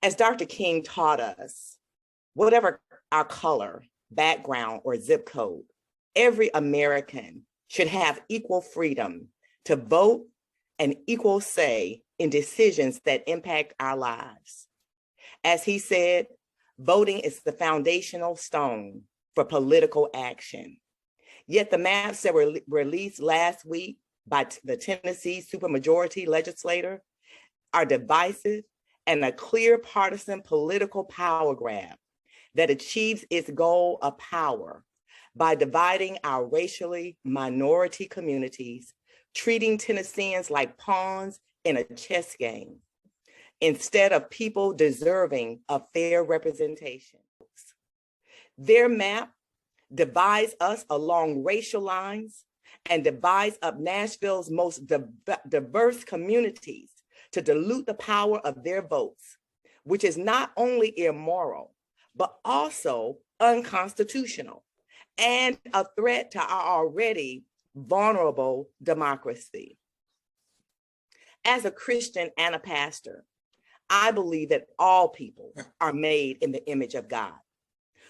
As Dr. King taught us, whatever our color, background, or zip code, every American should have equal freedom to vote and equal say in decisions that impact our lives. As he said, voting is the foundational stone for political action. Yet the maps that were released last week by the Tennessee supermajority legislator are divisive and a clear partisan political power grab that achieves its goal of power by dividing our racially minority communities, treating Tennesseans like pawns in a chess game, instead of people deserving of fair representation. Their map divides us along racial lines and divides up Nashville's most diverse communities to dilute the power of their votes, which is not only immoral, but also unconstitutional and a threat to our already vulnerable democracy. As a Christian and a pastor, I believe that all people are made in the image of God.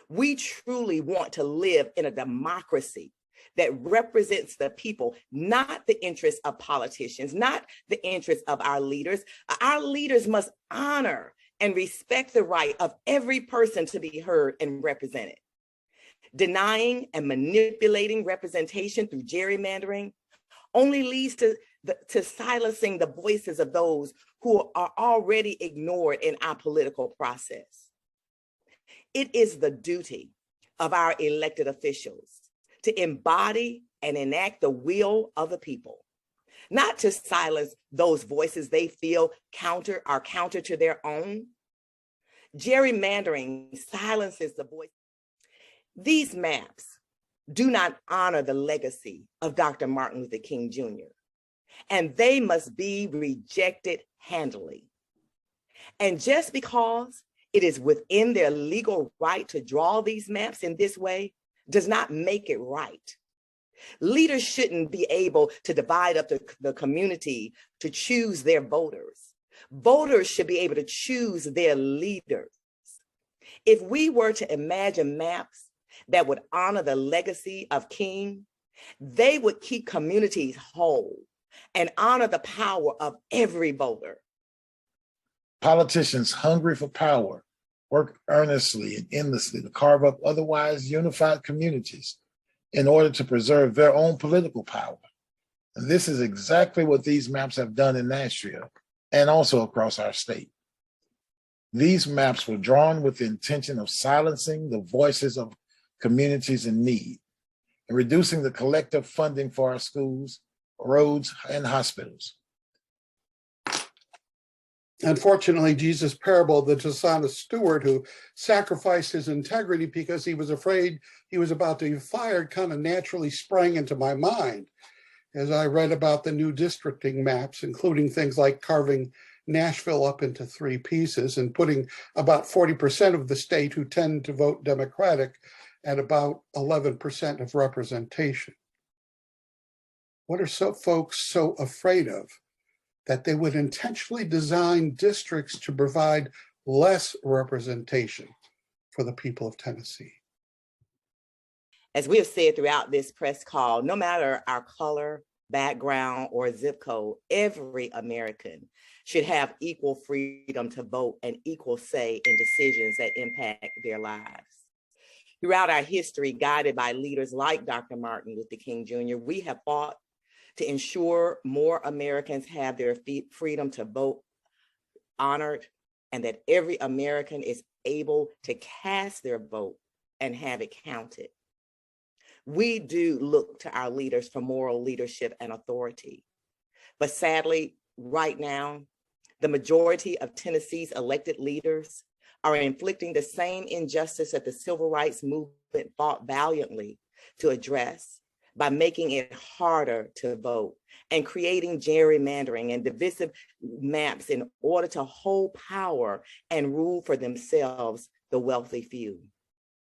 We truly want to live in a democracy that represents the people, not the interests of politicians, not the interests of our leaders. Our leaders must honor and respect the right of every person to be heard and represented. Denying and manipulating representation through gerrymandering only leads to silencing the voices of those who are already ignored in our political process. It is the duty of our elected officials to embody and enact the will of the people, not to silence those voices they feel are counter to their own. Gerrymandering silences the voice. These maps do not honor the legacy of Dr. Martin Luther King Jr., and they must be rejected handily. And just because it is within their legal right to draw these maps in this way does not make it right. Leaders shouldn't be able to divide up the community to choose their voters. Voters should be able to choose their leaders. If we were to imagine maps that would honor the legacy of King, they would keep communities whole and honor the power of every voter. Politicians hungry for power work earnestly and endlessly to carve up otherwise unified communities in order to preserve their own political power. And this is exactly what these maps have done in Nashville and also across our state. These maps were drawn with the intention of silencing the voices of communities in need and reducing the collective funding for our schools, roads, and hospitals. Unfortunately, Jesus' parable of the dishonest steward who sacrificed his integrity because he was afraid he was about to be fired kind of naturally sprang into my mind as I read about the new districting maps, including things like carving Nashville up into 3 pieces and putting about 40% of the state who tend to vote Democratic at about 11% of representation. What are folks so afraid of? That they would intentionally design districts to provide less representation for the people of Tennessee. As we have said throughout this press call, no matter our color, background, or zip code, every American should have equal freedom to vote and equal say in decisions that impact their lives. Throughout our history, guided by leaders like Dr. Martin Luther King Jr., we have fought to ensure more Americans have their freedom to vote honored and that every American is able to cast their vote and have it counted. We do look to our leaders for moral leadership and authority. But sadly, right now, the majority of Tennessee's elected leaders are inflicting the same injustice that the civil rights movement fought valiantly to address by making it harder to vote and creating gerrymandering and divisive maps in order to hold power and rule for themselves, the wealthy few.